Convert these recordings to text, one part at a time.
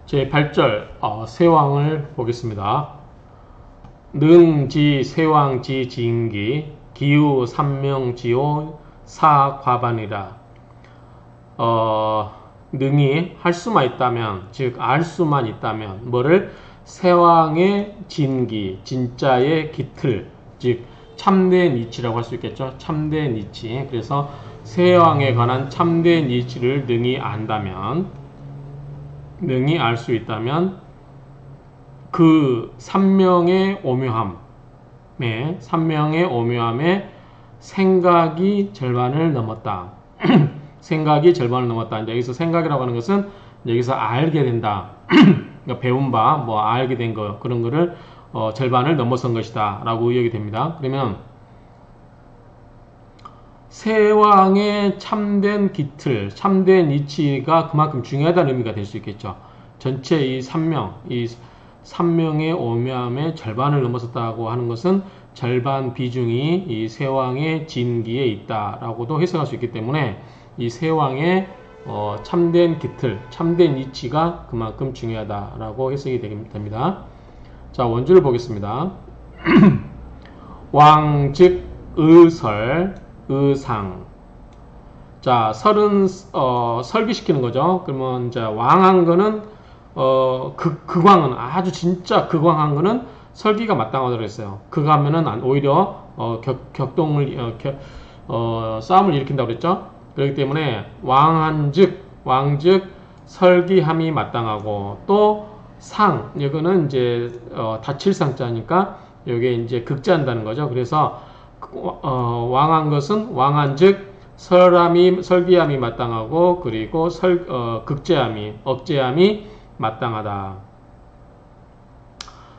제8절 세왕을 보겠습니다. 능지 세왕지 지인기 기우 삼명지오 사과반이라. 능이 할 수만 있다면, 즉 알 수만 있다면 뭐를? 세왕의 진기, 진짜의 기틀, 즉 참된 이치라고 할 수 있겠죠. 참된 이치. 그래서 세왕에 관한 참된 이치를 능이 안다면, 능이 알 수 있다면 그 삼명의 오묘함에 생각이 절반을 넘었다. 생각이 절반을 넘었다. 이제 여기서 생각이라고 하는 것은 여기서 알게 된다. 그러니까 배운 바, 알게 된 거, 그런 거를 절반을 넘어선 것이다 라고 의역이 됩니다. 그러면 세왕의 참된 기틀, 참된 이치가 그만큼 중요하다는 의미가 될 수 있겠죠. 전체 이 삼명의 오묘함의 절반을 넘어섰다고 하는 것은 절반 비중이 이 세왕의 진기에 있다라고도 해석할 수 있기 때문에 이 세왕의 참된 기틀, 참된 이치가 그만큼 중요하다라고 해석이 됩니다. 자, 원주를 보겠습니다. 왕, 즉 의설, 의상. 자, 설은 설기시키는 거죠. 그러면 이제 왕한 거는 극왕은 아주 진짜 극왕한 거는 설기가 마땅하다고 했어요. 극하면은 오히려 격동을 싸움을 일으킨다고 그랬죠. 그렇기 때문에 왕즉 설기함이 마땅하고, 또 상, 이거는 이제 다칠 상자니까 이게 이제 극제한다는 거죠. 그래서 왕한 것은 왕한즉 설기함이 마땅하고, 그리고 억제함이 마땅하다.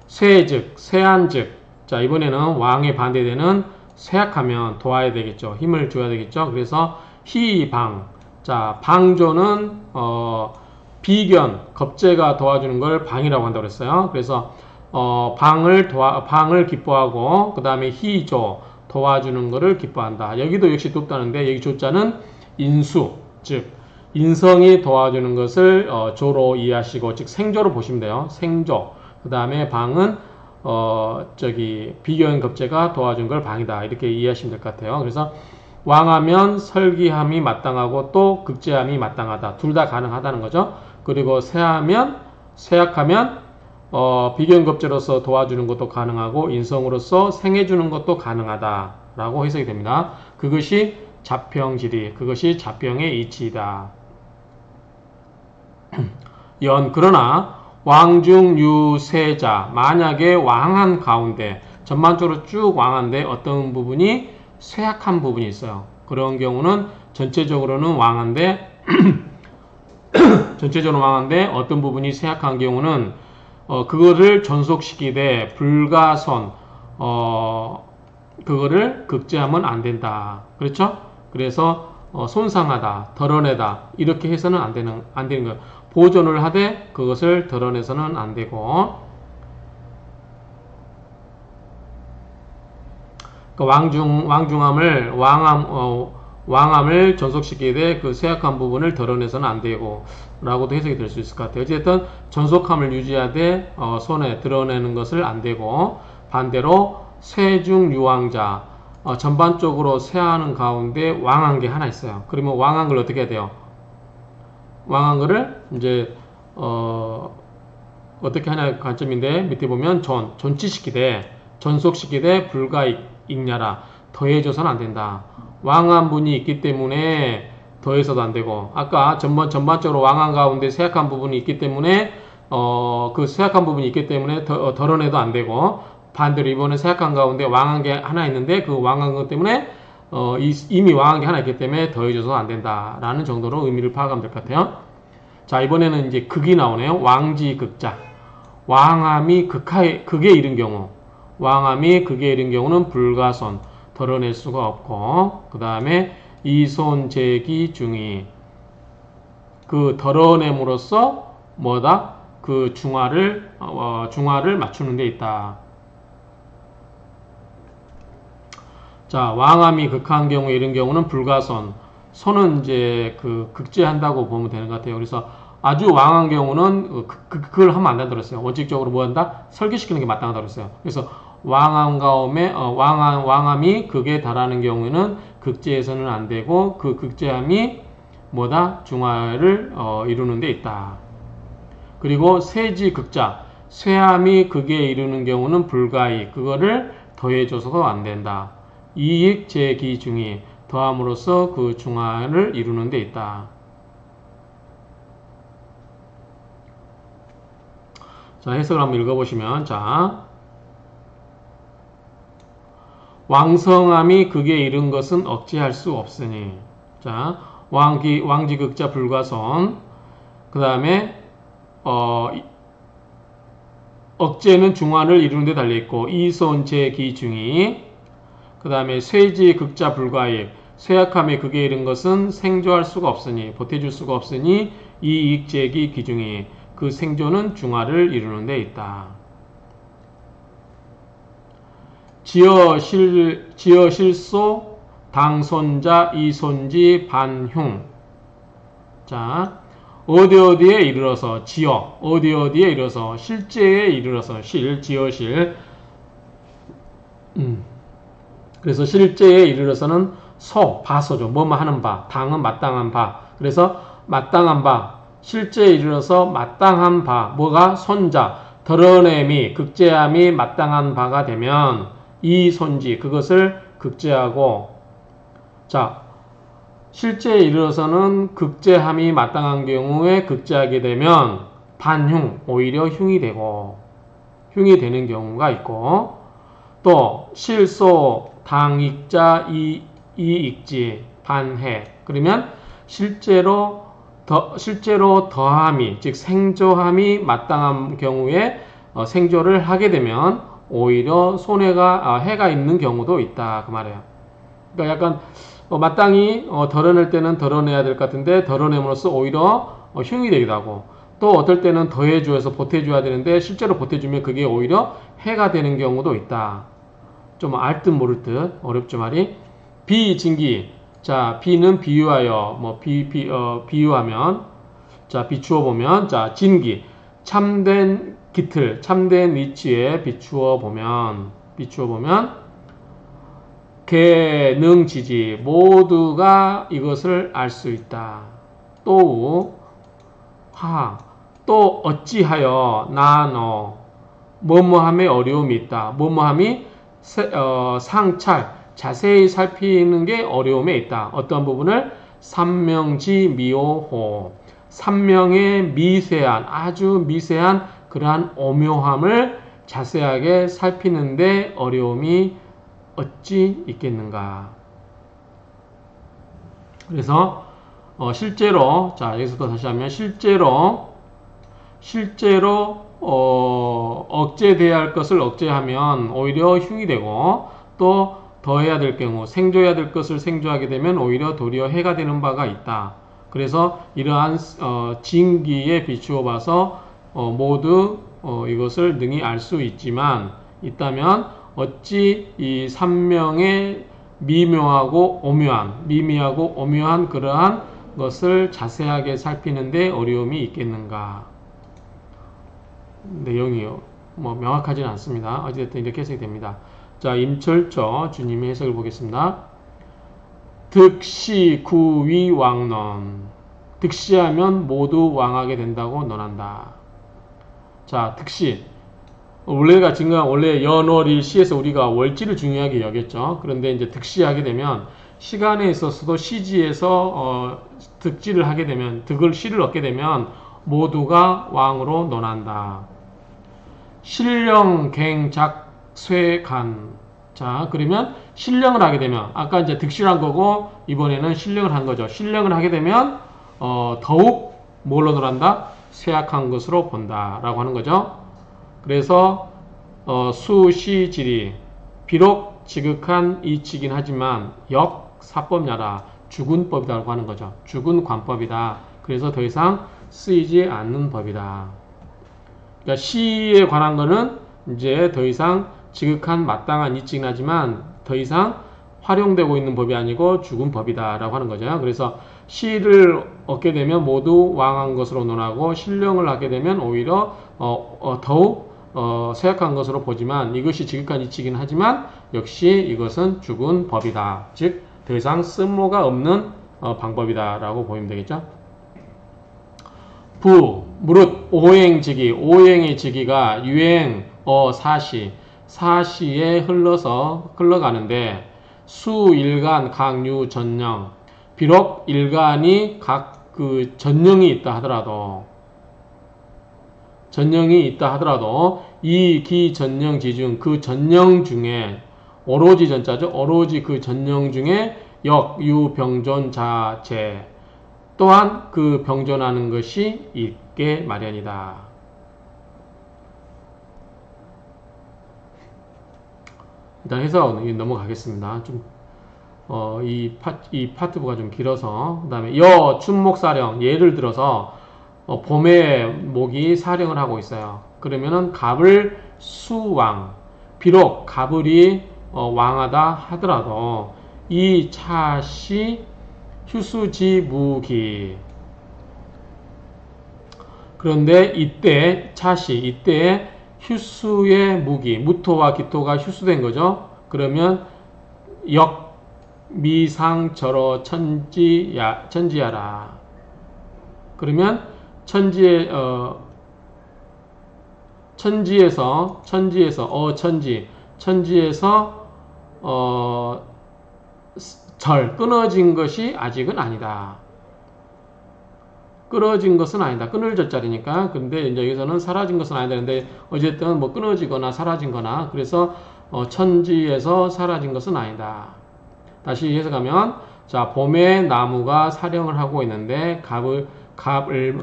쇠한즉, 자, 이번에는 왕에 반대되는 쇠약하면 도와야 되겠죠. 힘을 줘야 되겠죠. 그래서 희방. 자, 방조는 비견, 겁재가 도와주는 걸 방이라고 한다고 그랬어요. 그래서 방을 기뻐하고, 그 다음에 희조, 도와주는 것을 기뻐한다. 여기도 역시 돕다는데, 여기 조자는 인수, 즉 인성이 도와주는 것을 조로 이해하시고, 즉 생조로 보시면 돼요. 생조. 그 다음에 방은 비견 겁재가 도와준 걸 방이다, 이렇게 이해하시면 될 것 같아요. 그래서 왕하면 설기함이 마땅하고 또 극제함이 마땅하다. 둘 다 가능하다는 거죠. 그리고 쇠약하면 비견 겁재로서 도와주는 것도 가능하고, 인성으로서 생해주는 것도 가능하다 라고 해석이 됩니다. 그것이 자평지리, 그것이 자평의 이치이다. 그러나 왕중유세자, 만약에 왕한 가운데 전반적으로 쭉 왕한데 어떤 부분이 쇠약한 부분이 있어요. 그런 경우는 전체적으로는 왕한데 어떤 부분이 쇠약한 경우는 그거를 존속시키되 불가선, 그거를 극제하면 안 된다. 그렇죠? 그래서 손상하다, 덜어내다, 이렇게 해서는 안 되는 거예요. 보존을 하되 그것을 덜어내서는 안 되고, 왕함을 존속시키되 그 쇠약한 부분을 덜어내서는 안 되고 라고도 해석이 될 수 있을 것 같아요. 어쨌든 존속함을 유지하되 손에 드러내는 것을 안 되고, 반대로 쇠중유왕자, 전반적으로 쇠하는 가운데 왕한 게 하나 있어요. 그러면 왕한 걸 어떻게 해야 돼요? 왕한 거를 이제 어떻게 하냐 관점인데, 밑에 보면 존치시키되 존속시키되 불가익냐라, 더해져서는 안 된다. 왕한 분이 있기 때문에 더해서도 안 되고, 아까 전반적으로 왕한 가운데 쇠약한 부분이 있기 때문에 그 쇠약한 부분이 있기 때문에 덜어내도 안 되고, 반대로 이번에 쇠약한 가운데 왕한 게 하나 있는데 그 왕한 것 때문에 이미 왕한 게 하나 있기 때문에 더해져서 안 된다라는 정도로 의미를 파악하면 될 것 같아요. 자, 이번에는 이제 극이 나오네요. 왕지 극자. 왕함이 극에 이른 경우, 는 불가손, 덜어낼 수가 없고, 그 다음에 이손제기 중이, 그 덜어냄으로써 뭐다? 그 중화를 맞추는 데 있다. 자, 왕함이 극한 경우에 이런 경우는 불가손, 손은 이제 극제한다고 보면 되는 것 같아요. 그래서 아주 왕한 경우는 그걸 하면 안 된다고 그랬어요. 원칙적으로 뭐 한다? 설계시키는 게 마땅하다고 그랬어요. 그래서 왕함 가운데 왕함이 극에 달하는 경우에는 극제해서는 안 되고 그 극제함이 뭐다? 중화를 이루는 데 있다. 그리고 쇠지 극자, 쇠함이 극에 이르는 경우는 불가이익, 그거를 더해줘서도 안 된다. 이익 제기 중이 더함으로써 그 중화를 이루는 데 있다. 자, 해석을 한번 읽어보시면, 자, 왕성함이 극에 이른 것은 억제할 수 없으니, 자, 왕지극자 불가선, 그 다음에 억제는 중화를 이루는 데 달려있고 이손 제기 중이, 그 다음에 쇠지 극자 불가익, 쇠약함에 극에 이른 것은 생조할 수가 없으니, 보태줄 수가 없으니 이익 제기 기중이, 그 생조는 중화를 이루는 데 있다. 지어실소 당손자 이손지 반흉. 자, 어디에 이르러서 어디에 이르러서 실제에 이르러서 지어실. 그래서 실제에 이르러서는 바소죠. 뭐뭐 하는 바, 당은 마땅한 바. 그래서 마땅한 바, 실제에 이르러서 마땅한 바, 뭐가 손자, 드러냄이, 극제함이 마땅한 바가 되면 이 손지, 그것을 극제하고, 자, 실제에 이르러서는 극제함이 마땅한 경우에 극제하게 되면 반흉, 오히려 흉이 되는 경우가 있고, 또 실소 당익자 이익지 반해, 그러면 실제로 더함이, 즉 생조함이 마땅한 경우에 생조를 하게 되면 오히려 해가 있는 경우도 있다, 그 말이에요. 그러니까 약간 마땅히 덜어낼 때는 덜어내야 될 것 같은데 덜어냄으로써 오히려 흉이 되기도 하고, 또 어떨 때는 더해줘서 보태줘야 되는데 실제로 보태주면 그게 오히려 해가 되는 경우도 있다. 좀 알 듯 모를 듯 어렵죠 말이. 비진기, 자, 비는 비유하여, 비유하면, 자, 비추어 보면, 자, 진기, 참된 기틀, 참된 위치에 비추어 보면, 개능지지, 모두가 이것을 알 수 있다. 또 어찌하여, 뭐뭐함에 어려움이 있다. 뭐뭐함이 상찰, 자세히 살피는 게 어려움에 있다. 어떤 부분을? 삼명지 미오호, 삼명의 미세한, 아주 미세한 그러한 오묘함을 자세하게 살피는데 어려움이 어찌 있겠는가. 그래서 실제로, 자, 여기서도 다시 하면 실제로 억제돼야 할 것을 억제하면 오히려 흉이 되고, 또 더해야 될 경우, 생조해야 될 것을 생조하게 되면 오히려 도리어 해가 되는 바가 있다. 그래서 이러한 진기에 비추어 봐서 모두 이것을 능히 알 수 있다면 어찌 이 삼명의 미미하고 오묘한 그러한 것을 자세하게 살피는데 어려움이 있겠는가. 내용이 명확하지는 않습니다. 어찌됐든 이렇게 해석이 됩니다. 자, 임철조 주님의 해석을 보겠습니다. 득시 구위 왕론, 득시하면 모두 왕하게 된다고 논한다. 자, 득시, 원래 연월일 시에서 우리가 월지를 중요하게 여겼죠. 그런데 이제 득시하게 되면 시간에 있어서도 시지에서 득지를 하게 되면, 시를 얻게 되면 모두가 왕으로 논한다. 신령 갱작 쇠간. 자, 그러면 신령을 하게 되면, 아까 이제 득실한 거고 이번에는 신령을 한 거죠. 신령을 하게 되면 더욱 뭘로 논한다? 쇠약한 것으로 본다 라고 하는 거죠. 그래서 수시지리, 비록 지극한 이치긴 하지만 역사법야라, 주군법이라고 하는 거죠. 주군관법이다. 그래서 더 이상 쓰이지 않는 법이다. 그러니까 시에 관한 거는 이제 더 이상 지극한 마땅한 이치긴 하지만 더 이상 활용되고 있는 법이 아니고 주군법이다 라고 하는 거죠. 그래서 시를 얻게 되면 모두 왕한 것으로 논하고 신령을 하게 되면 오히려 더욱 쇠약한 것으로 보지만 이것이 지극한 이치긴 하지만 역시 이것은 죽은 법이다. 즉 더 이상 쓸모가 없는 방법이다 라고 보이면 되겠죠. 무릇 오행지기, 오행의 지기가 유행, 사시에 흘러가는데 수일간, 강유, 전령. 비록 일간이 각 그 전령이 있다 하더라도 이 기전령 지중 그 전령 중에 오로지 전자죠. 오로지 그 전령 중에 역, 유, 병존, 자, 재 또한 그 병존하는 것이 있게 마련이다. 일단 해석 넘어가겠습니다. 이 파트부가 좀 길어서 그 다음에 춘목사령 예를 들어서 봄에 목이 사령을 하고 있어요. 그러면은 갑을 수왕 비록 갑을이 왕하다 하더라도 이 차시 휴수지무기 그런데 이때 휴수의 무기 무토와 기토가 휴수된 거죠. 그러면 미상절어 천지야라. 그러면 천지에서 끊어진 것이 아직은 아니다. 끊어진 것은 아니다. 끊을 자리니까. 근데 이제 여기서는 사라진 것은 아니다. 근데 어쨌든 뭐 끊어지거나 사라진 거나 그래서 천지에서 사라진 것은 아니다. 다시 해석하면 자, 봄에 나무가 사령을 하고 있는데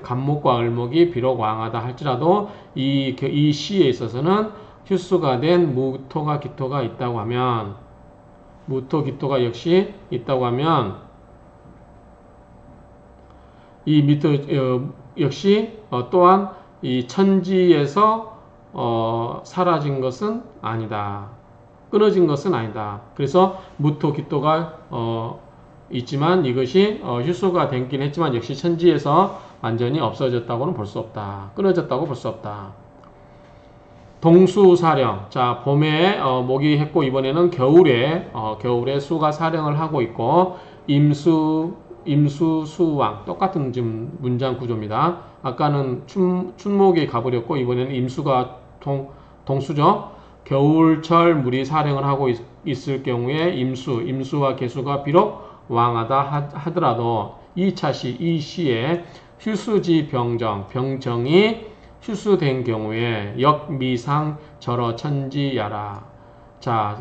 갑목과 을목이 비록 왕하다 할지라도 이 시에 있어서는 휴수가 된 무토가 기토가 있다고 하면 무토 기토가 역시 있다고 하면 이 미토 역시 또한 이 천지에서 사라진 것은 아니다. 끊어진 것은 아니다. 그래서 무토 기토가 있지만 이것이 휴수가 되긴 했지만 역시 천지에서 완전히 없어졌다고는 볼 수 없다. 끊어졌다고 볼 수 없다. 동수사령. 자, 봄에 목이 했고 이번에는 겨울에 수가 사령을 하고 있고 임수수왕 똑같은 지금 문장 구조입니다. 아까는 춘목이 가버렸고 이번에는 임수가 동수죠. 겨울철 물이 사령을 하고 있을 경우에 임수와 개수가 비록 왕하다 하더라도 이 시에 휴수지 병정이 휴수된 경우에 역미상 절어 천지야라. 자,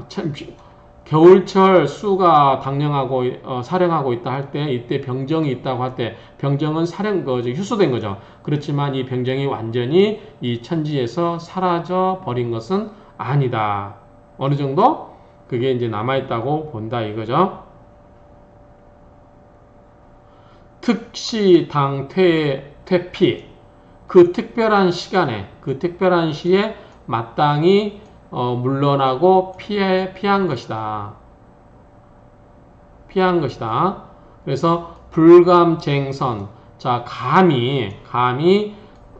겨울철 수가 사령하고 있다 할 때 이때 병정이 있다고 할 때 병정은 휴수된 거죠. 그렇지만 이 병정이 완전히 이 천지에서 사라져 버린 것은 아니다. 어느 정도 그게 이제 남아있다고 본다 이거죠. 특시당 퇴피 그 특별한 시간에 그 특별한 시에 마땅히 물러나고 피한 것이다. 그래서 불감쟁선. 자, 감히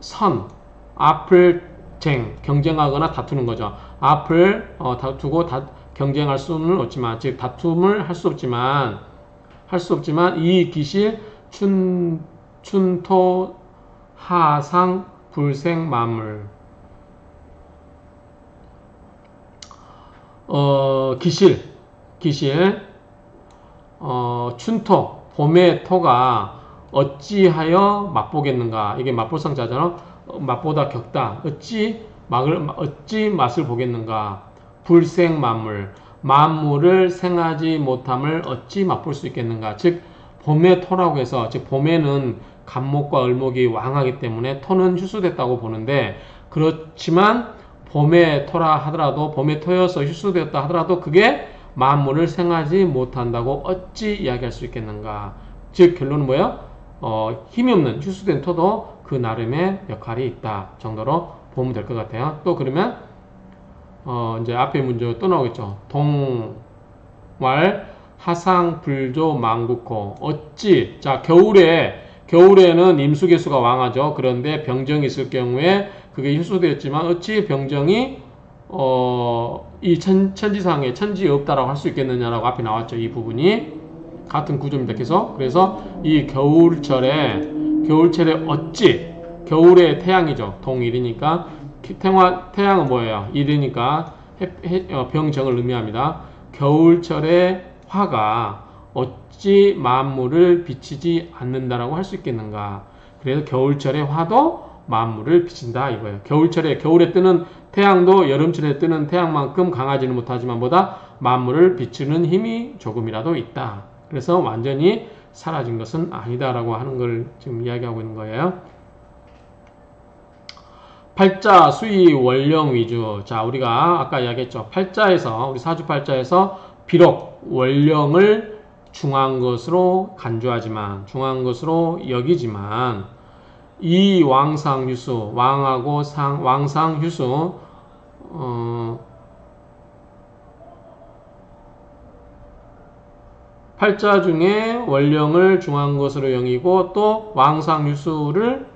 선 앞을 경쟁하거나 다투는 거죠. 앞을 다투고 경쟁할 수는 없지만 즉 다툼을 할 수 없지만 이 기실 춘토 하상 불생 만물 기실 춘토 봄의 토가 어찌하여 맛보겠는가. 이게 맛볼상자잖아. 맛보다 격다. 어찌 맛을 보겠는가. 불생 만물을 생하지 못함을 어찌 맛볼 수 있겠는가. 즉 봄의 토라고 해서 즉 봄에는 갑목과 을목이 왕하기 때문에 토는 휴수됐다고 보는데 그렇지만 봄의 토라 하더라도 봄의 토여서 휴수되었다 하더라도 그게 만물을 생하지 못한다고 어찌 이야기할 수 있겠는가. 즉 결론은 뭐예요? 힘이 없는 휴수된 토도 그 나름의 역할이 있다 정도로 보면 될 것 같아요. 또 그러면 이제 앞에 문제 또 나오겠죠. 동왈 하상 불조 망국호. 어찌, 자, 겨울에는 임수개수가 왕하죠. 그런데 병정이 있을 경우에 그게 hil수되었지만 어찌 병정이 이 천지상에 천지에 없다라고 할 수 있겠느냐라고 앞에 나왔죠. 이 부분이 같은 구조입니다. 그래서 이 겨울철에 어찌, 겨울에 태양이죠. 동일이니까 태양은 뭐예요? 일이니까 병정을 의미합니다. 겨울철에 화가 어찌 만물을 비치지 않는다라고 할 수 있겠는가? 그래서 겨울철에 화도 만물을 비친다 이거예요. 겨울에 뜨는 태양도 여름철에 뜨는 태양만큼 강하지는 못하지만 보다 만물을 비추는 힘이 조금이라도 있다. 그래서 완전히 사라진 것은 아니다라고 하는 걸 지금 이야기하고 있는 거예요. 팔자, 수의, 원령 위주. 자, 우리가 아까 이야기했죠. 우리 사주팔자에서 비록 원령을 중한 것으로 간주하지만, 중한 것으로 여기지만, 이 왕상휴수, 왕상휴수, 팔자 중에 원령을 중한 것으로 여기고 또 왕상휴수를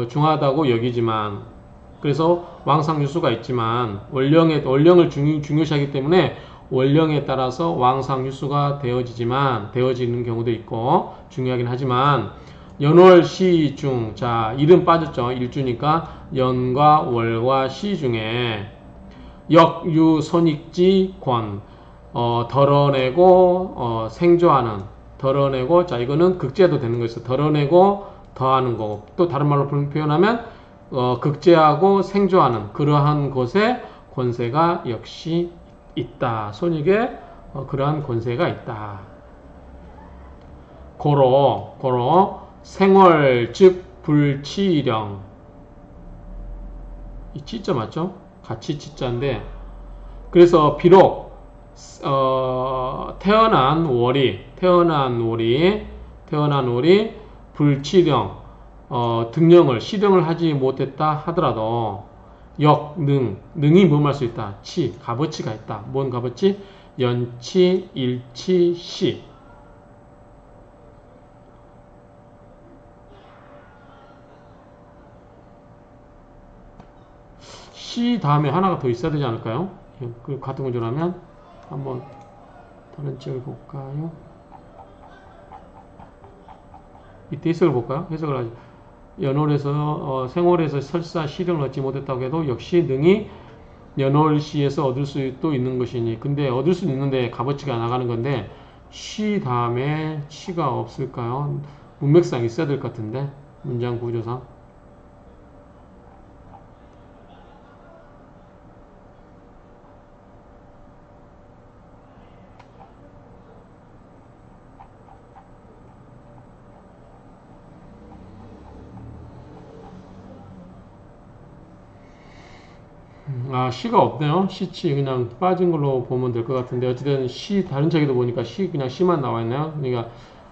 중하다고 여기지만, 그래서 왕상휴수가 있지만 원령을 중요시하기 때문에 원령에 따라서 왕상휴수가 되어지는 경우도 있고 중요하긴 하지만 연월 시중, 자, 일은 빠졌죠. 일주니까 연과 월과 시 중에 역유 손익지 권, 덜어내고 생조하는, 덜어내고, 자, 이거는 극제도 되는 거였어. 덜어내고 더하는 거고, 또 다른 말로 표현하면 극제하고 생조하는 그러한 것에 권세가 역시 있다. 손익에 그러한 권세가 있다. 고로 생월 즉 불치령, 이 치자 맞죠? 같이 치자인데, 그래서 비록 태어난 월이 불치령, 등령을 시령을 하지 못했다 하더라도 능이 뭐할 수 있다? 값어치가 있다. 뭔 값어치? 연치, 일치, 시. 시 다음에 하나가 더 있어야 되지 않을까요? 그 같은 구조라면 한번 다른 책을 볼까요? 이때 해석을 볼까요? 해석을 하죠. 연월에서 생월에서 설사 시령을 얻지 못했다고 해도 역시 능이 연월시에서 얻을 수도 있는 것이니, 근데 얻을 수는 있는데 값어치가 나가는 건데 시 다음에 치가 없을까요? 문맥상 있어야 될 것 같은데 문장 구조상. 시가 없네요. 시치 그냥 빠진 걸로 보면 될 것 같은데, 어쨌든 다른 책에도 보니까 그냥 시만 나와 있네요. 그러니까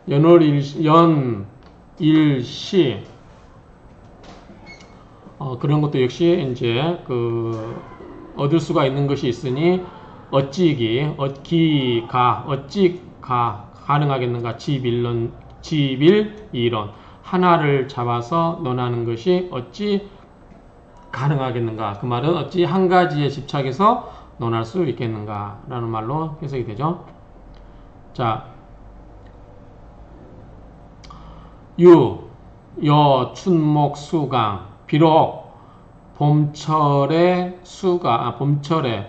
연월일시 그런 것도 역시 이제 얻을 수가 있는 것이 있으니 어찌가 가능하겠는가? 지빌이론 하나를 잡아서 논하는 것이 어찌 가능하겠는가? 그 말은 어찌 한 가지에 집착해서 논할 수 있겠는가? 라는 말로 해석이 되죠. 자, 여, 춘목, 수강. 비록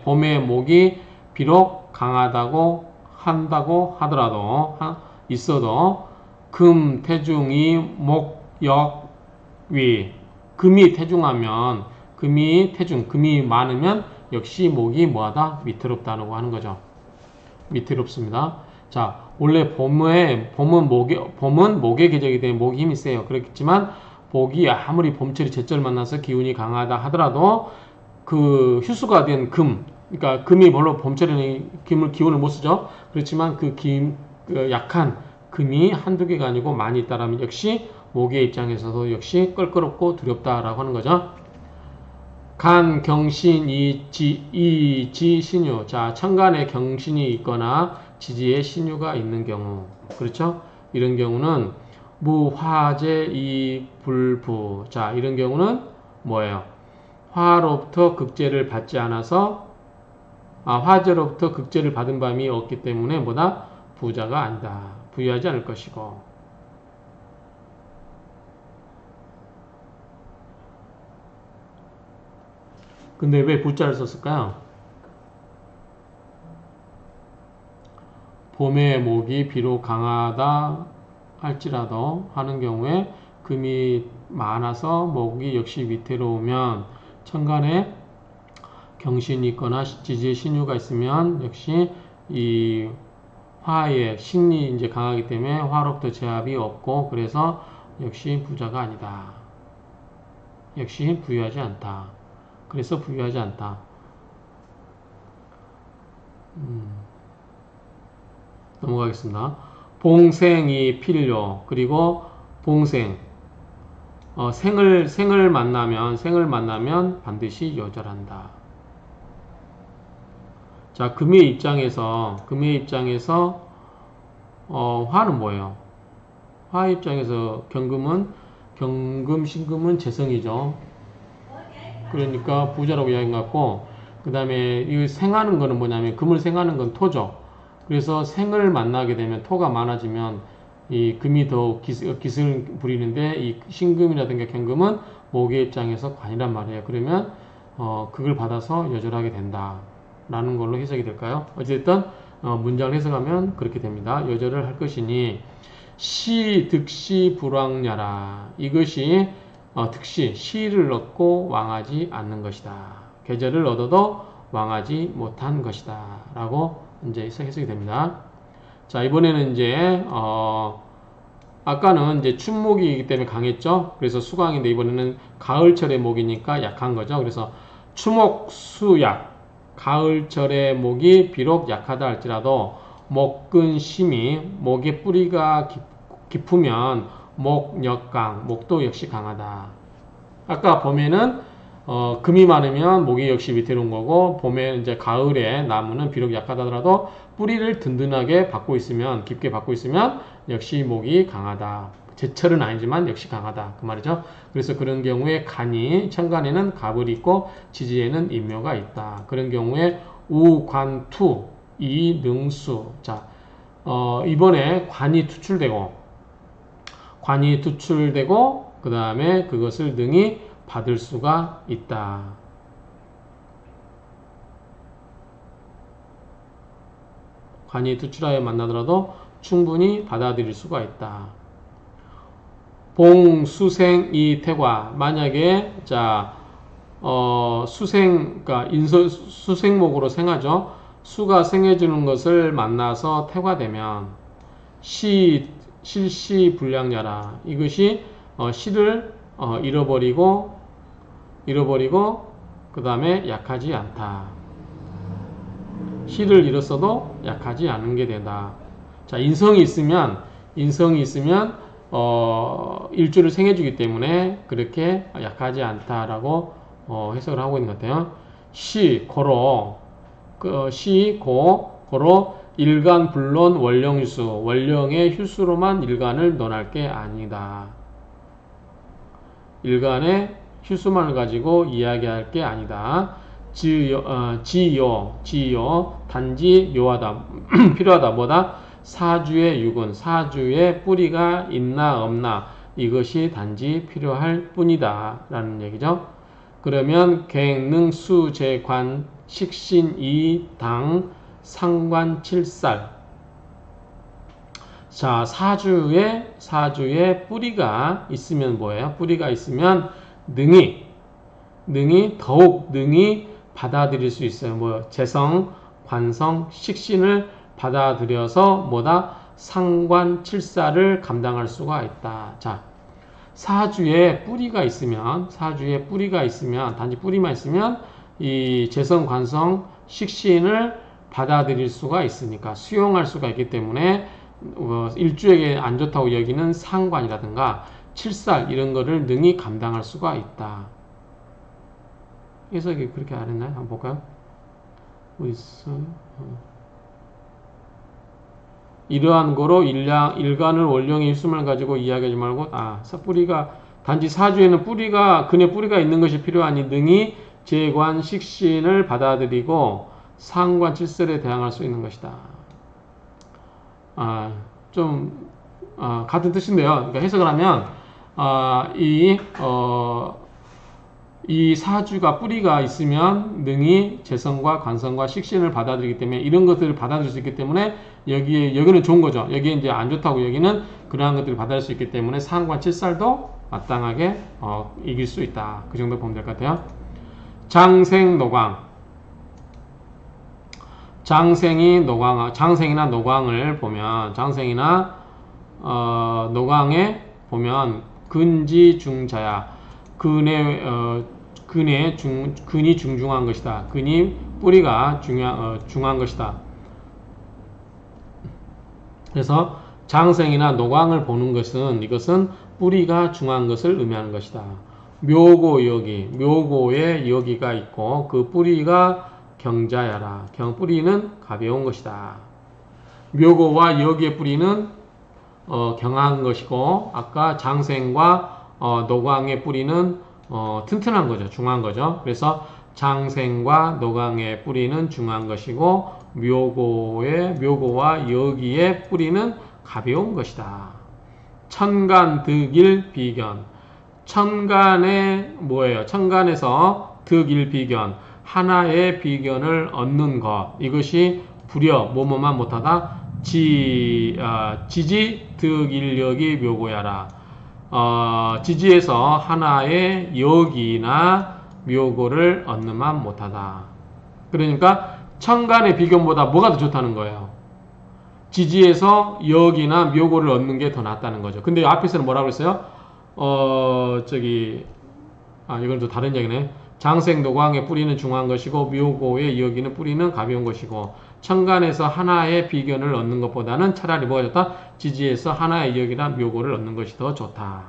봄의 목이 비록 강하다고 하더라도, 있어도, 금, 태중이 목, 역, 위. 금이 태중하면, 금이 많으면 역시 목이 뭐하다? 위태롭다고 하는 거죠. 위태롭습니다. 자, 원래 봄은 목의 계절이기 때문에 목이 힘이 세요. 그렇겠지만 목이 아무리 봄철이 제철 만나서 기운이 강하다 하더라도 그 휴수가 된 그러니까 금이 별로 봄철에는 기운을 못 쓰죠. 그렇지만 그 약한 금이 한두 개가 아니고 많이 있다라면 역시 목의 입장에서도 역시 껄끄럽고 두렵다라고 하는 거죠. 간, 경신, 이지, 신유. 자, 천간에 경신이 있거나 지지에 신유가 있는 경우, 그렇죠? 이런 경우는 무화재 이불부. 자, 이런 경우는 뭐예요? 화로부터 극재를 받지 않아서, 화재로부터 극재를 받은 바이 없기 때문에 뭐다? 부자가 아니다. 부유하지 않을 것이고. 근데 왜 부자를 썼을까요? 봄의 목이 비록 강하다 할지라도 하는 경우에 금이 많아서 목이 역시 위태로우면 천간에 경신이 있거나 지지에 신유가 있으면 역시 이 화의 신이 이제 강하기 때문에 화로부터 제압이 없고 그래서 역시 부자가 아니다. 역시 부유하지 않다. 그래서 부유하지 않다. 넘어가겠습니다. 봉생이 필요. 그리고 봉생. 생을 만나면 반드시 여절한다. 자, 금의 입장에서 화는 뭐예요? 화 입장에서 경금, 신금은 재성이죠. 그러니까 부자라고 이야기한 것 같고, 그 다음에 이 생하는 거는 뭐냐면, 금을 생하는 건 토죠. 그래서 생을 만나게 되면 토가 많아지면 이 금이 더 기승을 부리는데 이 신금이라든가 경금은 목의 입장에서 관이란 말이에요. 그러면 그걸 받아서 여절하게 된다 라는 걸로 해석이 될까요? 어쨌든 문장을 해석하면 그렇게 됩니다. 여절을 할 것이니 시 득시 불왕냐라. 이것이 득시 시를 얻고 왕하지 않는 것이다. 계절을 얻어도 왕하지 못한 것이다 라고 이제 해석이 됩니다. 자, 이번에는 이제 아까는 이제 춘목이기 때문에 강했죠. 그래서 수강인데 이번에는 가을철의 목이니까 약한 거죠. 그래서 추목 수약. 가을철의 목이 비록 약하다 할지라도 목근 심이 목의 뿌리가 깊으면 목역강. 목도 역시 강하다. 아까 봄에는 금이 많으면 목이 역시 위태로운 거고, 봄에 이제 가을에 나무는 비록 약하다더라도 뿌리를 든든하게 받고 있으면, 깊게 받고 있으면 역시 목이 강하다. 제철은 아니지만 역시 강하다. 그 말이죠. 그래서 그런 경우에 천간에는 갑을 있고 지지에는 인묘가 있다. 그런 경우에 우관투, 이능수. 자, 이번에 관이 투출되고, 그 다음에 그것을 능히 받을 수가 있다. 관이 투출하여 만나더라도 충분히 받아들일 수가 있다. 봉수생이 태과. 만약에 그러니까 수생목으로 생하죠. 수가 생해주는 것을 만나서 태과되면 실시불량야라. 이것이 실을 잃어버리고 그 다음에 약하지 않다. 실을 잃었어도 약하지 않은 게 된다. 자, 인성이 있으면 일주를 생해주기 때문에 그렇게 약하지 않다라고 해석을 하고 있는 것 같아요. 고로 일간 불론 원령휴수. 원령의 휴수로만 일간을 논할 게 아니다. 일간의 휴수만을 가지고 이야기할 게 아니다. 지요 단지 요하다 필요하다. 뭐다? 사주의 육은, 사주의 뿌리가 있나 없나, 이것이 단지 필요할 뿐이다 라는 얘기죠. 그러면 갱능 수재관 식신이당 상관칠살. 자, 사주에 뿌리가 있으면 뭐예요? 뿌리가 있으면 더욱 능히 받아들일 수 있어요. 뭐 재성, 관성, 식신을 받아들여서 뭐다? 상관칠사를 감당할 수가 있다. 자, 사주에 뿌리가 있으면 단지 뿌리만 있으면 이 재성, 관성, 식신을 받아들일 수가 있으니까, 수용할 수가 있기 때문에 일주에게 안 좋다고 여기는 상관이라든가 칠살 이런 거를 능히 감당할 수가 있다. 해석이 그렇게 안 했나요? 한번 볼까요? 어디 있어요? 이러한 거로 일간을 원령의 입숨을 가지고 이야기하지 말고 뿌리가 단지 사주에는 근의 뿌리가 있는 것이 필요하니 능히 재관 식신을 받아들이고 상관 질설에 대항할 수 있는 것이다. 같은 뜻인데요. 그러니까 해석을 하면 이 사주가 뿌리가 있으면 능히 재성과 관성과 식신을 받아들이기 때문에 이런 것들을 받아들일 수 있기 때문에 여기는 좋은 거죠. 여기에 이제 안 좋다고 여기는 그러한 것들을 받아들일 수 있기 때문에 상관 칠살도 마땅하게 이길 수 있다. 그 정도 보면 될 것 같아요. 장생노광. 장생이나 노광을 보면 장생이나 노광에 보면 근지중자야. 근이 중중한 것이다. 근이 뿌리가 중한 것이다. 그래서 장생이나 노광을 보는 것은 이것은 뿌리가 중한 것을 의미하는 것이다. 묘고여기, 묘고에 여기가 있고 그 뿌리가 경자야라. 뿌리는 가벼운 것이다. 묘고와 여기의 뿌리는 경한 것이고 아까 장생과 노광의 뿌리는 튼튼한 거죠. 중한 거죠. 그래서 장생과 노광의 뿌리는 중한 것이고 묘고와 여기의 뿌리는 가벼운 것이다. 천간, 득일, 비견. 천간에 뭐예요? 천간에서 득일, 비견. 하나의 비견을 얻는 것. 이것이 불여 뭐뭐만 못하다. 지지, 득일력이 묘고야라. 지지에서 하나의 여기나 묘고를 얻는만 못하다. 그러니까 천간의 비견보다 뭐가 더 좋다는 거예요? 지지에서 여기나 묘고를 얻는 게 더 낫다는 거죠. 근데 앞에서는 뭐라고 했어요? 이건 또 다른 얘기네. 장생 노광의 뿌리는 중한 것이고 묘고의 여기는 뿌리는 가벼운 것이고 천간에서 하나의 비견을 얻는 것보다는 차라리 뭐가 좋다? 지지에서 하나의 여기나 묘고를 얻는 것이 더 좋다.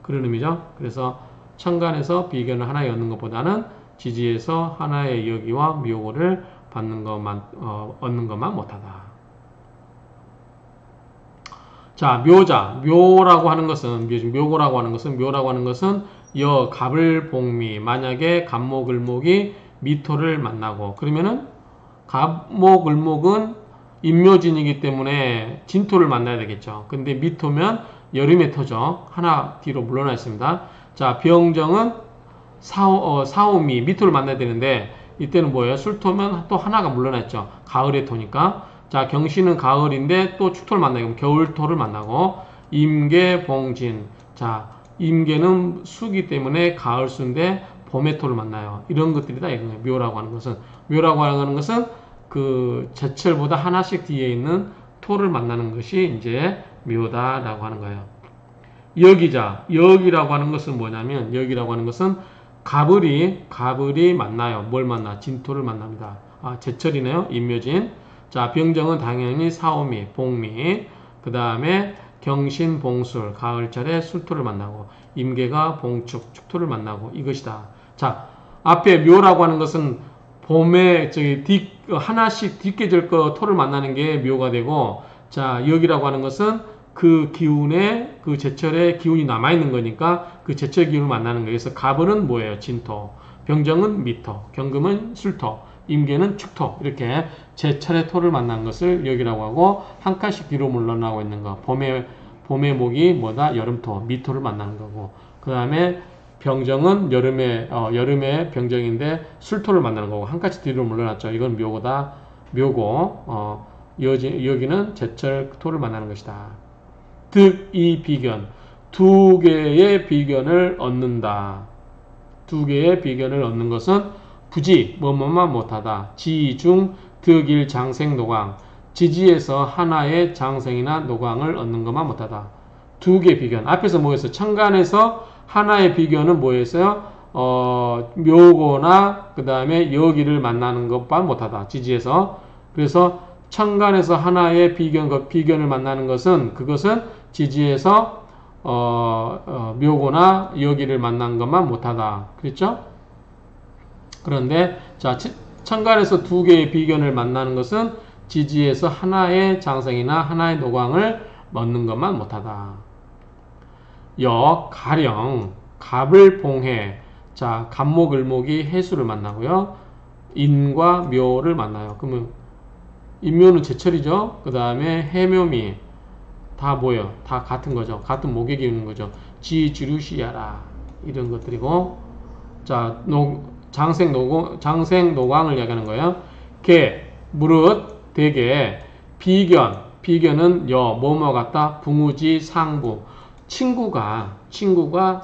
그런 의미죠. 그래서 천간에서 비견을 하나에 얻는 것보다는 지지에서 하나의 여기와 묘고를 얻는 것만 못하다. 자, 묘고라고 하는 것은 갑을복미. 만약에 갑목을목이 미토를 만나고 그러면은 갑목을목은 임묘진이기 때문에 진토를 만나야 되겠죠. 근데 미토면 여름에 터죠. 하나 뒤로 물러나 있습니다. 자, 병정은 사오미 미토를 만나야 되는데 이때는 뭐예요? 술토면 또 하나가 물러나 있죠. 가을에 토니까. 자, 경신은 가을인데 또 축토를 만나고 겨울토를 만나고 임계, 봉진. 자, 임계는 수기 때문에 가을수인데 봄의 토를 만나요. 이런 것들이다 이거예요. 묘라고 하는 것은 그 제철보다 하나씩 뒤에 있는 토를 만나는 것이 이제 묘다라고 하는 거예요. 여기라고 하는 것은 뭐냐면 여기라고 하는 것은 가을이 만나요. 뭘 만나? 진토를 만납니다. 제철이네요. 임묘진. 자, 병정은 당연히 사오미, 복미. 그 다음에 경신, 봉술, 가을철에 술토를 만나고 임계가 봉축, 축토를 만나고 이것이다. 자, 앞에 묘라고 하는 것은 봄에 하나씩 뒷계절 토를 만나는 게 묘가 되고, 자, 여기라고 하는 것은 그 기운에 그 제철에 기운이 남아있는 거니까 그 제철 기운을 만나는 거예요. 그래서 가을은 뭐예요? 진토, 병정은 미토, 경금은 술토, 임계는 축토. 이렇게 제철의 토를 만난 것을 여기라고 하고 한 칸씩 뒤로 물러나고 있는 거. 봄의 목이 뭐다? 여름토, 미토를 만나는 거고. 그 다음에 병정은 여름의 병정인데 술토를 만나는 거고 한 칸씩 뒤로 물러났죠. 이건 묘고다. 묘고. 여기는 제철 토를 만나는 것이다. 득이 비견. 두 개의 비견을 얻는다. 두 개의 비견을 얻는 것은 부지, 뭐뭐만 못하다. 지중, 득일, 장생, 노광. 지지에서 하나의 장생이나 노광을 얻는 것만 못하다. 두 개의 비견. 앞에서 뭐였어요? 천간에서 하나의 비견은 뭐였어요? 묘고나 그 다음에 여기를 만나는 것만 못하다. 지지에서. 그래서 천간에서 하나의 비견을 만나는 것은 그것은 지지에서 묘고나 여기를 만난 것만 못하다. 그랬죠? 그런데 자, 천간에서 두 개의 비견을 만나는 것은 지지에서 하나의 장생이나 하나의 노광을 먹는 것만 못하다. 가령 갑을 봉해. 자, 갑목 을목이 해수를 만나고요. 인과 묘를 만나요. 그러면 인묘는 제철이죠. 그 다음에 해묘미 다 뭐예요? 다 같은 거죠. 같은 목에 기우는 거죠. 지주류시야라 이런 것들이고, 자, 장생 노광을 이야기하는 거예요. 개, 무릇, 대개, 비견은 뭐뭐 같다. 붕우지, 상부, 친구가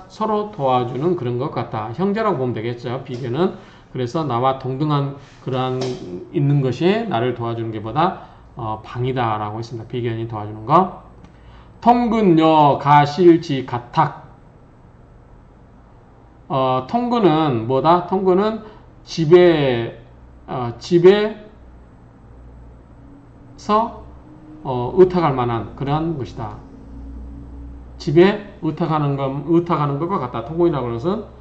서로 도와주는 그런 것 같다. 형제라고 보면 되겠죠. 비견은. 그래서 나와 동등한 그러한 있는 것이 나를 도와주는 게보다 방이다 라고 했습니다. 비견이 도와주는 거. 통근여 가실지 가탁. 통근은 뭐다? 통근은 집에서 의탁할 만한 그러한 것이다. 집에 의탁하는 것과 같다. 통근이라고 하는 것은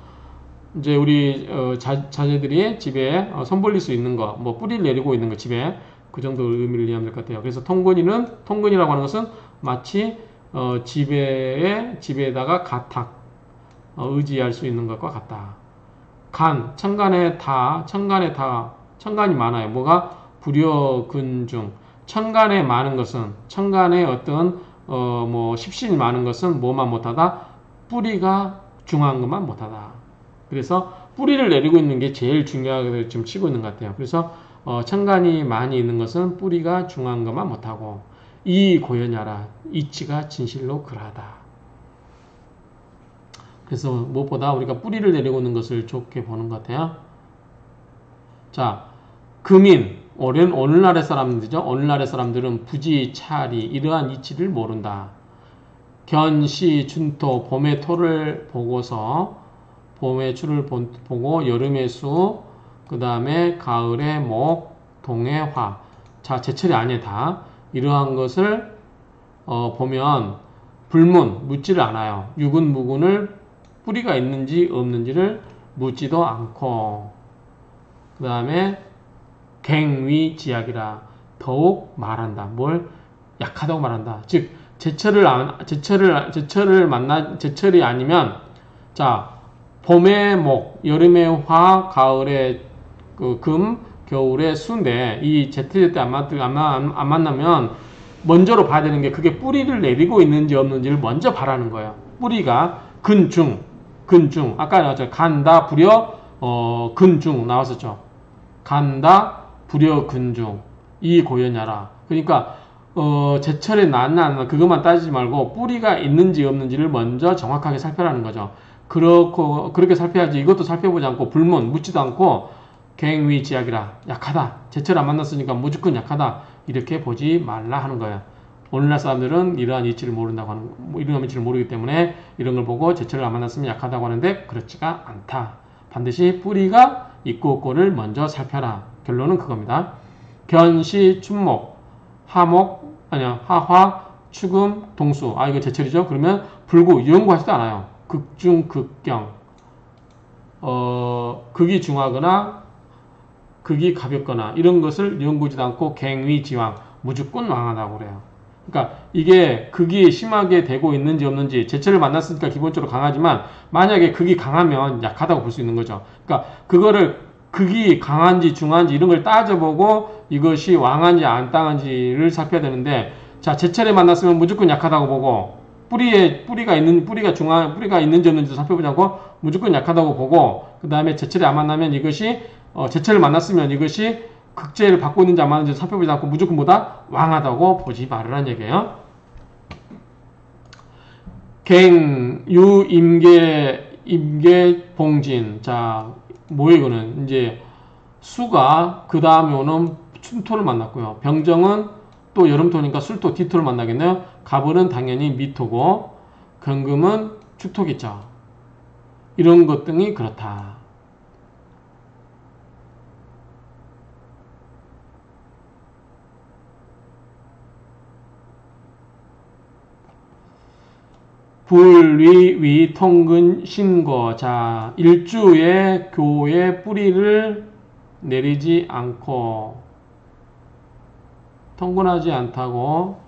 이제 우리 자제들이 집에 손벌릴 수 있는 거, 뭐 뿌리를 내리고 있는 거 집에 그 정도 의미를 이해하면 될 것 같아요. 그래서 통근이라고 하는 것은 마치 집에다가 가탁 의지할 수 있는 것과 같다. 천간에 천간이 많아요. 뭐가 불여근중. 천간에 많은 것은 천간에 어떤 십신이 많은 것은 뭐만 못하다? 뿌리가 중요한 것만 못하다. 그래서 뿌리를 내리고 있는 게 제일 중요하게 지금 치고 있는 것 같아요. 그래서 천간이 많이 있는 것은 뿌리가 중요한 것만 못하고, 이 고연야라 이치가 진실로 그러하다. 그래서 무엇보다 우리가 뿌리를 내리고 있는 것을 좋게 보는 것 같아요. 자, 금인 오늘날의 사람들이죠. 오늘날의 사람들은 부지, 차리 이러한 이치를 모른다. 견시, 춘토 봄의 토를 보고서 봄의 추를 보고 여름의 수, 그 다음에 가을의 목, 동의 화. 자, 제철이 아니다. 이러한 것을 보면 묻지를 않아요. 유근, 무근을 뿌리가 있는지 없는지를 묻지도 않고, 그 다음에 갱위지약이라 더욱 말한다. 뭘? 약하다고 말한다. 즉 제철이 아니면, 자, 봄의 목, 여름의 화, 가을의 금, 겨울의 수인데 이 제때 안 만나면 먼저로 봐야 되는 게 그게 뿌리를 내리고 있는지 없는지를 먼저 봐라는 거예요. 뿌리가 근중 아까 나왔죠. 간다 불여 근중 나왔었죠. 간다 불여 근중 이 고연야라. 그러니까 제철에 나왔나 안 나왔나 그것만 따지지 말고 뿌리가 있는지 없는지를 먼저 정확하게 살펴라는 거죠. 그렇게 살펴야지. 이것도 살펴보지 않고 묻지도 않고 갱위지약이라 약하다. 제철 안 만났으니까 무조건 약하다. 이렇게 보지 말라 하는 거예요. 오늘날 사람들은 이러한 이치를 모른다고 이러한 이치를 모르기 때문에 이런 걸 보고 제철을 안 만났으면 약하다고 하는데 그렇지가 않다. 반드시 뿌리가 있고 없고를 먼저 살펴라. 결론은 그겁니다. 견시, 춘목, 하화, 추금, 동수. 이거 제철이죠. 그러면 불구 이런 거 하지도 않아요. 극중, 극경. 극이 중하거나 극이 가볍거나 이런 것을 연구지도 않고 갱위지왕, 무조건 왕하다고 그래요. 그러니까 이게 극이 심하게 되고 있는지 없는지, 제철을 만났으니까 기본적으로 강하지만 만약에 극이 강하면 약하다고 볼 수 있는 거죠. 그러니까 그거를 극이 강한지 중한지 이런 걸 따져보고 이것이 왕한지 안 땅한지를 살펴야 되는데, 자, 제철에 만났으면 무조건 약하다고 보고 뿌리가 있는지 없는지 살펴보지 않고 무조건 약하다고 보고, 그 다음에 제철에 안 만나면 이것이 제철을 만났으면 이것이 극제를 받고 있는지 안 받는지 살펴보지 않고 무조건 보다 왕하다고 보지 말으라는 얘기예요. 임계, 봉진. 자, 뭐예요, 이거는? 이제 수가 그 다음에 오는 춘토를 만났고요. 병정은 또 여름토니까 술토, 디토를 만나겠네요. 갑을은 당연히 미토고, 경금은 축토겠죠. 이런 것 등이 그렇다. 불위 통근 신거. 자, 일주의 교의 뿌리를 내리지 않고 통근하지 않고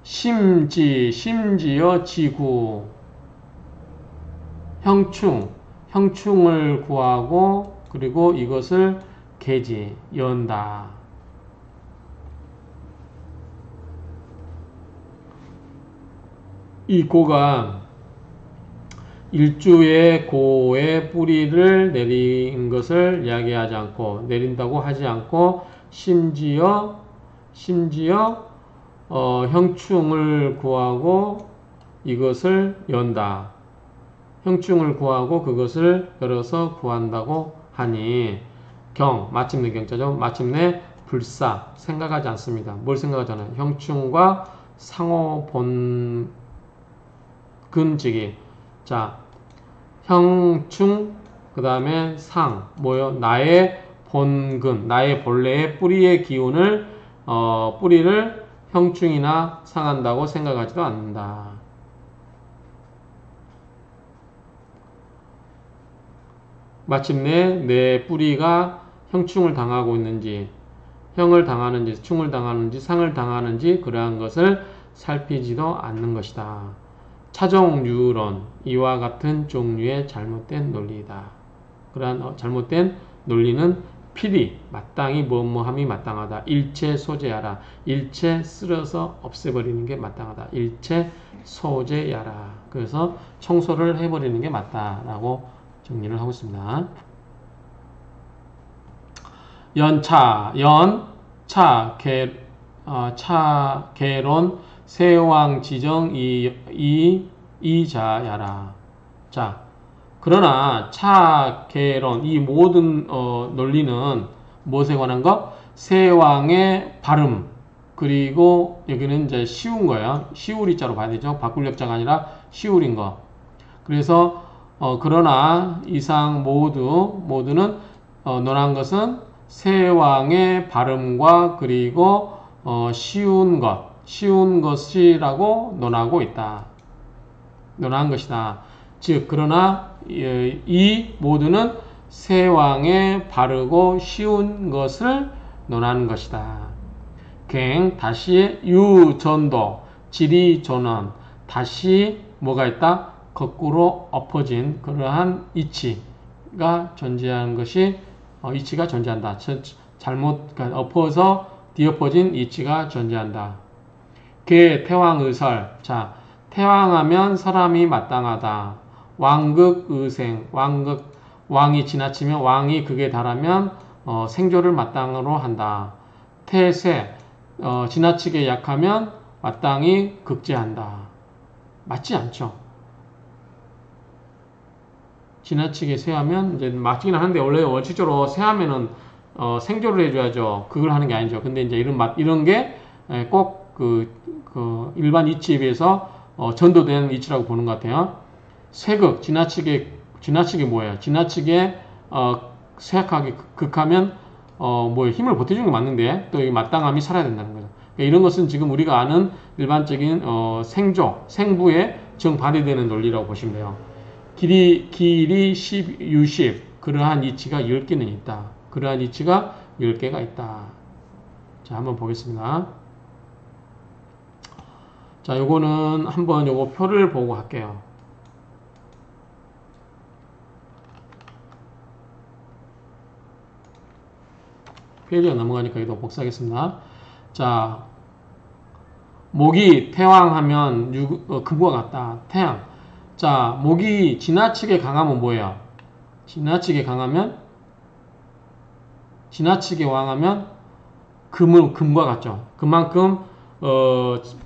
심지어 지구 형충을 구하고 그리고 이것을 계지 연다. 이 고가 일주의 고의 뿌리를 내린 것을 이야기하지 않고 내린다고 하지 않고 심지어 형충을 구하고 이것을 연다. 형충을 구하고 그것을 열어서 구한다고 하니 마침내 경자죠. 마침내 불사 생각하지 않습니다. 뭘 생각하지 않아요? 형충과 상호 본근지기. 자, 형충 그 다음에 상 뭐요? 나의 본근, 나의 본래의 뿌리의 기운을 뿌리를 형충이나 상한다고 생각하지도 않는다. 마침내 내 뿌리가 형충을 당하고 있는지, 형을 당하는지, 충을 당하는지, 상을 당하는지 그러한 것을 살피지도 않는 것이다. 차종유론, 이와 같은 종류의 잘못된 논리이다. 그러한 잘못된 논리는 필히 마땅히 뭐뭐함이 마땅하다. 일체 소재하라. 일체 쓸어서 없애버리는 게 마땅하다. 일체 소재야라. 그래서 청소를 해버리는 게 맞다라고 정리를 하고 있습니다. 개론, 세왕, 지정, 이자야라. 자, 그러나 개론, 이 모든 논리는 무엇에 관한 것? 세왕의 발음, 그리고 여기는 이제 쉬운 거예요. 시우리자로 봐야 되죠. 바꿀역자가 아니라 시우린 거. 그래서 그러나 이상 모두는 논한 것은 세왕의 발음과 그리고 쉬운 것이라고 논하고 있다. 논한 것이다. 즉 그러나 이 모두는 세왕의 바르고 쉬운 것을 논하는 것이다. 다시 유전도 지리존원 다시 뭐가 있다? 거꾸로 엎어진 그러한 이치가 존재하는 것이 이치가 존재한다. 그러니까 엎어서 뒤엎어진 이치가 존재한다. 태왕의설. 자, 태왕하면 사람이 마땅하다. 왕극의생. 왕이 지나치면 왕이 극에 달하면 생조를 마땅으로 한다. 태세. 지나치게 약하면 마땅히 극제한다. 맞지 않죠? 지나치게 세하면 이제 맞기는 하는데 원래 원칙적으로 세하면은 생조를 해줘야죠. 그걸 하는 게 아니죠. 근데 이제 이런 게 꼭 그 일반 이치에 비해서 전도된 이치라고 보는 것 같아요. 세극 지나치게 뭐예요? 지나치게 세약하게 극하면 힘을 보태주는 게 맞는데 또 이 마땅함이 살아야 된다는 거죠. 그러니까 이런 것은 지금 우리가 아는 일반적인 생부에 정반대되는 논리라고 보시면 돼요. 길이 10, 유십 그러한 이치가 10개는 있다. 그러한 이치가 10개가 있다. 자, 한번 보겠습니다. 자, 요거는 한번 요거 표를 보고 할게요. 페이지가 넘어가니까 이거 복사하겠습니다. 자, 목이 태왕하면 금과 같다. 태양. 자, 목이 지나치게 강하면 뭐예요? 지나치게 왕하면 금과 같죠. 그만큼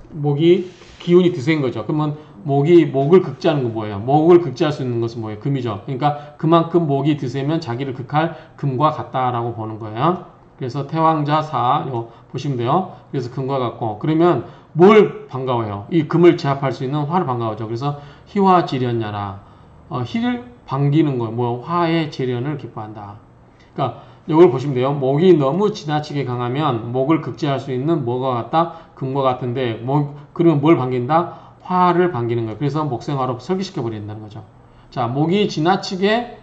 목이 기운이 드센 거죠. 그러면 목을 극제하는 건 뭐예요? 목을 극제할 수 있는 것은 뭐예요? 금이죠. 그러니까 그만큼 목이 드세면 자기를 극할 금과 같다라고 보는 거예요. 그래서 태왕자사 보시면 돼요. 그래서 금과 같고 그러면 뭘 반가워요? 이 금을 제압할 수 있는 화를 반가워죠. 그래서 희화지련야라. 희를 반기는 거, 화의 재련을 기뻐한다. 그러니까 이걸 보시면 돼요. 목이 너무 지나치게 강하면 목을 극제할 수 있는 뭐가 같다? 금과 같은데 그러면 뭘 반긴다? 화를 반기는 거예요. 그래서 목생화로 설기시켜 버린다는 거죠. 자, 목이 지나치게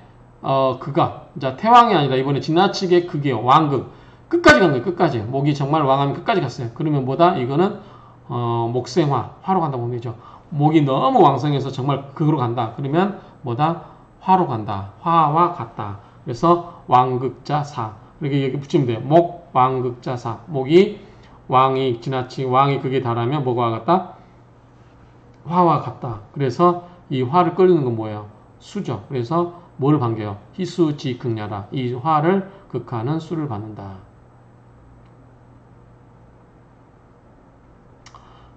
자, 태왕이 아니라 이번에 지나치게 극이에요. 왕극. 끝까지 간 거예요. 끝까지. 목이 정말 왕하면 끝까지 갔어요. 그러면 뭐다? 이거는 목생화, 화로 간다고 보면 되죠. 목이 너무 왕성해서 정말 극으로 간다. 그러면 뭐다? 화로 간다. 화와 같다. 그래서 왕극자사. 이렇게 여기 붙이면 돼요. 목, 왕극자사. 목이 왕이 지나치게 왕이 극에 달하면 뭐가 같다? 화와 같다. 그래서 이 화를 끌는 건 뭐예요? 수죠. 그래서 뭘 반겨요? 희수지 극야라. 이 화를 극하는 수를 받는다.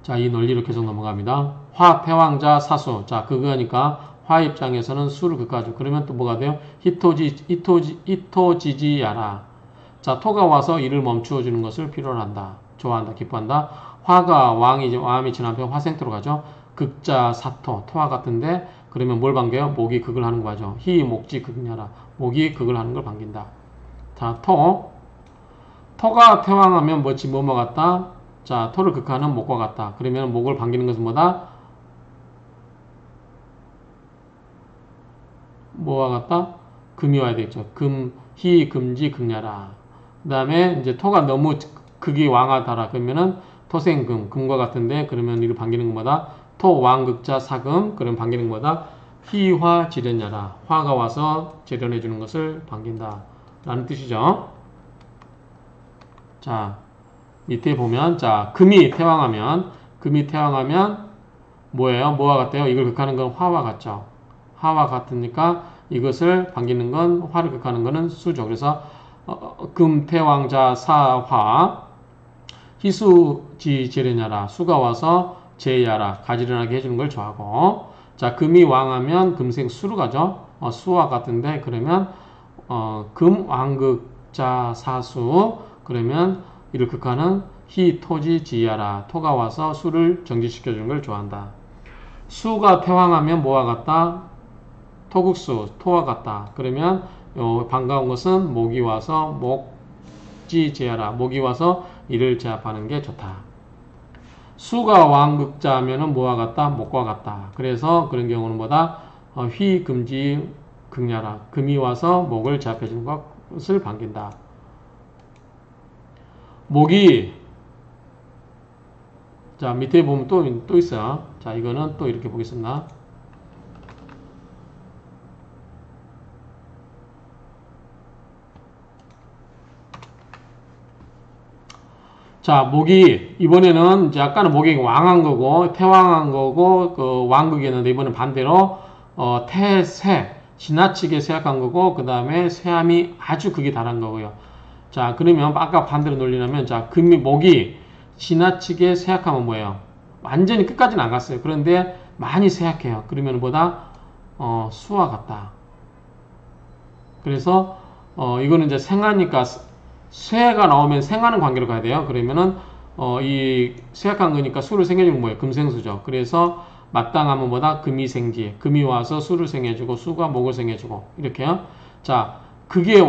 자, 이 논리로 계속 넘어갑니다. 화, 태왕자, 사수. 자, 그거니까 화 입장에서는 수를 극하죠. 그러면 또 뭐가 돼요? 히토지지야라. 자, 토가 와서 이를 멈추어 주는 것을 필요로 한다. 좋아한다. 기뻐한다. 화가 왕이 지난 편 화생토로 가죠. 극자, 사토, 토와 같은데 그러면 뭘 반겨요? 목이 극을 하는 거 하죠. 희, 목지, 극냐라. 목이 극을 하는 걸 반긴다. 자, 토가 태왕하면 뭐지? 뭐뭐 같다? 자, 토를 극하는 목과 같다. 그러면 목을 반기는 것은 뭐다? 뭐와 같다? 금이 와야 되겠죠. 금, 희, 금지, 극야라. 그 다음에 이제 토가 너무 극이 왕하다라. 그러면은 토생금, 금과 같은데 그러면 이를 반기는 건 뭐다? 토, 왕극자, 사금. 그러면 반기는 거다? 희화, 지련야라. 화가 와서 재련해 주는 것을 반긴다. 라는 뜻이죠. 자, 밑에 보면, 자, 금이 태왕하면 뭐예요? 뭐와 같아요? 이걸 극하는 건 화와 같죠. 화와 같으니까 이것을 반기는 건, 화를 극하는 거는 수죠. 그래서, 금, 태왕자, 사화, 희수지, 재련야라. 수가 와서 제야라. 가지런하게 해주는 걸 좋아하고. 자, 금이 왕하면 금생 수로 가죠. 수와 같은데, 그러면, 금, 왕극자, 사수. 그러면, 이를 극하는 희, 토지, 지야라. 토가 와서 수를 정지시켜주는 걸 좋아한다. 수가 태왕하면 뭐와 같다? 토국수, 토와 같다. 그러면 반가운 것은 목이 와서 목지, 지야라. 목이 와서 이를 제압하는 게 좋다. 수가 왕극자 하면은 뭐와 같다? 목과 같다. 그래서 그런 경우는 뭐다? 휘, 금지, 극야라. 금이 와서 목을 제압해주는 것을 반긴다. 목이 자 밑에 보면 또 있어요. 자 이거는 또 이렇게 보겠습니다. 자 목이 이번에는 이제 아까는 목이 왕한 거고 태왕한 거고 그 왕극이었는데 이번엔 반대로 태세 지나치게 쇠약한 거고 그 다음에 쇠함이 아주 극에 달한 거고요. 자 그러면 아까 반대로 논리라면 자 목이 지나치게 쇠약하면 뭐예요? 완전히 끝까지는 안 갔어요. 그런데 많이 쇠약해요. 그러면 뭐다? 수와 같다. 그래서 이거는 이제 생하니까 쇠가 나오면 생하는 관계로 가야 돼요. 그러면은 이 쇠약한 거니까 수를 생겨주는 뭐예요? 금생수죠. 그래서 마땅하면 뭐다? 금이 생지. 금이 와서 수를 생해주고 수가 목을 생해주고 이렇게요. 자 그게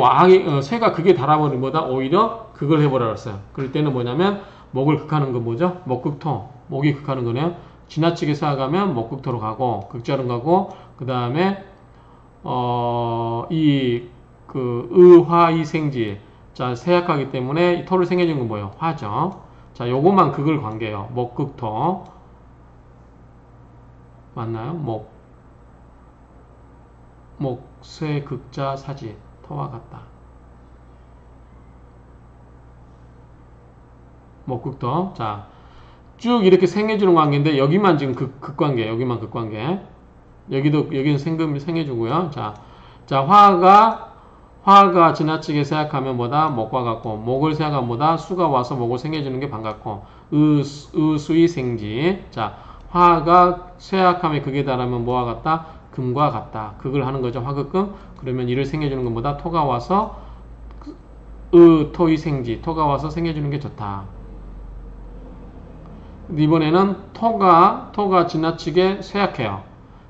쇠가 그게 달아버리면 뭐다? 오히려 그걸 해보라 그랬어요. 그럴 때는 뭐냐면 목을 극하는 건 뭐죠? 목극토. 목이 극하는 거네요. 지나치게 쇠약하면 목극토로 가고 극자로 가고 그 다음에 의화이생지. 자 쇠약하기 때문에 이 토를 생겨주는 건 뭐예요? 화죠. 자 요것만 극을 관계해요. 목극토 맞나요? 목쇠 극자 사지 토와 같다. 목극토. 자, 쭉 이렇게 생해주는 관계인데, 여기만 지금 극관계, 여기만 극관계. 여기는 생해주고요. 자, 화가 지나치게 쇠약하면 뭐다? 목과 같고, 목을 쇠약하면 뭐다? 수가 와서 목을 생해주는 게 반갑고, 수의 생지. 자, 화가 쇠약함에 극에 달하면 뭐와 같다? 금과 같다. 극을 하는 거죠. 화극금. 그러면 이를 생해주는 것보다 토가 와서 토의 생지. 토가 와서 생해주는 게 좋다. 이번에는 토가 지나치게 쇠약해요.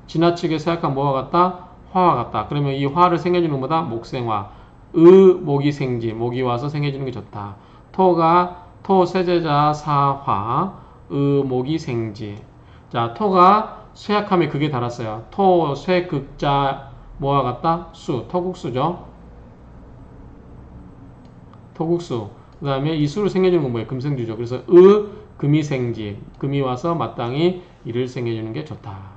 지나치게 쇠약한 뭐와 같다? 화와 같다. 그러면 이 화를 생해주는 것보다 목생화. 목이 생지. 목이 와서 생해주는 게 좋다. 토 세제자 사화. 목이 생지. 자, 토가 쇠약함에 극에 달았어요. 토 쇠극자 뭐와 같다? 토국수죠. 토국수. 그 다음에 이 수를 생겨주는 건 뭐예요? 금생주죠. 그래서 금이 생지. 금이 와서 마땅히 이를 생겨주는 게 좋다.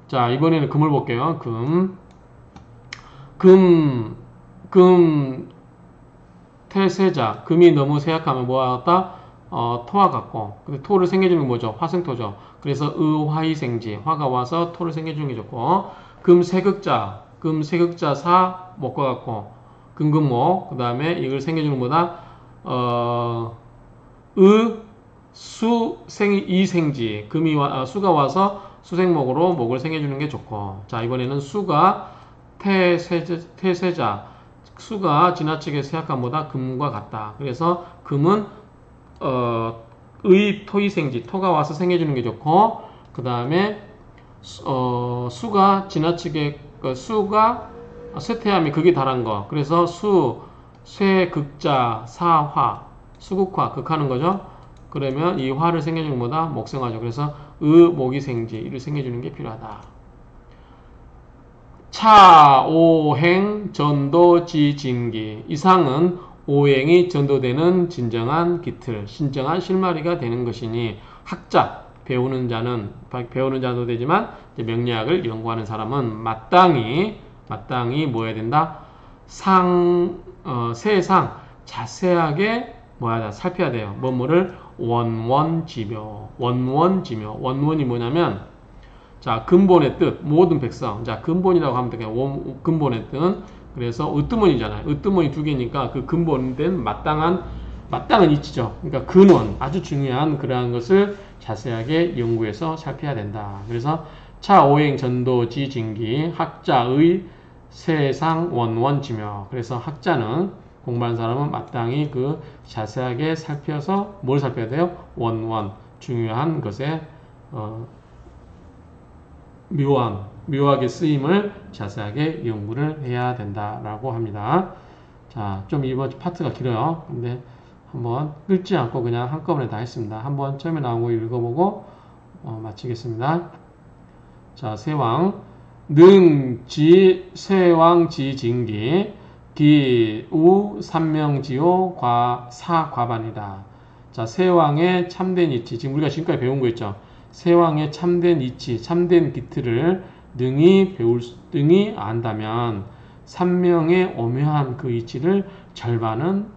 자, 이번에는 금을 볼게요. 금, 태세자. 금이 너무 세약하면 뭐와 같다? 토와 같고. 근데 토를 생겨주는 건 뭐죠? 화생토죠. 그래서 화이생지. 화가 와서 토를 생겨주는 게 좋고. 금세극자 사, 목과 같고. 금금목. 그 다음에 이걸 생겨주는 뭐다? 이생지. 수가 와서 수생목으로 목을 생겨주는 게 좋고. 자, 이번에는 수가 태세자. 수가 지나치게 세약함보다 금과 같다. 그래서 금은 토이생지. 토가 와서 생겨주는 게 좋고, 그 다음에 수가 지나치게 수가 쇠퇴함이 극이 달한 거. 그래서 쇠극자 사화 수극화 극하는 거죠. 그러면 이 화를 생겨주는 것보다 목생화죠. 그래서 목이 생지 이를 생겨주는 게 필요하다. 차, 오행, 전도, 지징기. 이상은 오행이 전도되는 진정한 기틀, 진정한 실마리가 되는 것이니 학자, 배우는 자도 되지만 명리학을 연구하는 사람은 마땅히 뭐 해야 된다? 세상 자세하게 살펴야 돼요. 뭐를 원원지묘. 원원이 뭐냐면 자, 근본의 뜻, 모든 백성. 자, 근본이라고 하면 되겠네요. 근본의 뜻. 그래서 으뜸원이잖아요. 으뜸원이 두 개니까 그 근본된 마땅한 이치죠. 그러니까 근원, 아주 중요한 그러한 것을 자세하게 연구해서 살펴야 된다. 그래서 차, 오행, 전도, 지, 진기, 학자의 세상, 원원지묘. 그래서 학자는 공부하는 사람은 마땅히 그 자세하게 살펴서 뭘 살펴야 돼요? 원원, 중요한 것에 묘하게 쓰임을 자세하게 연구를 해야 된다라고 합니다. 자, 좀 이번 파트가 길어요. 근데 한번 읽지 않고 그냥 한꺼번에 다 했습니다. 한번 처음에 나온 거 읽어보고 마치겠습니다. 자, 세왕 세왕지 진기 기우 삼명지오 사과반이다. 자, 세왕의 참된 이치. 지금 우리가 지금까지 배운 거 있죠. 세왕의 참된 이치, 참된 기틀을 능히 안다면 삼명의 오묘한 그 이치를 절반은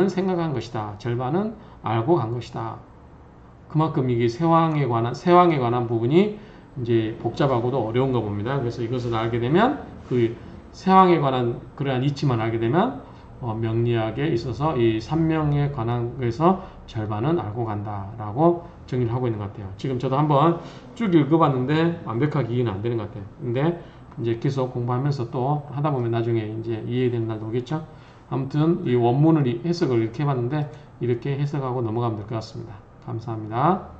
생각한 것이다. 절반은 알고 간 것이다. 그만큼 이게 세왕에 관한 부분이 이제 복잡하고도 어려운 거 봅니다. 그래서 이것을 알게 되면 그 세왕에 관한 그러한 이치만 알게 되면 명리학에 있어서 이 삼명에 관한 것에서 절반은 알고 간다라고 정리를 하고 있는 것 같아요. 지금 저도 한번 쭉 읽어봤는데 완벽하게 이해는 안 되는 것 같아요. 근데 이제 계속 공부하면서 또 하다 보면 나중에 이제 이해되는 날도 오겠죠. 아무튼 이 원문을 해석을 이렇게 해봤는데 이렇게 해석하고 넘어가면 될 것 같습니다. 감사합니다.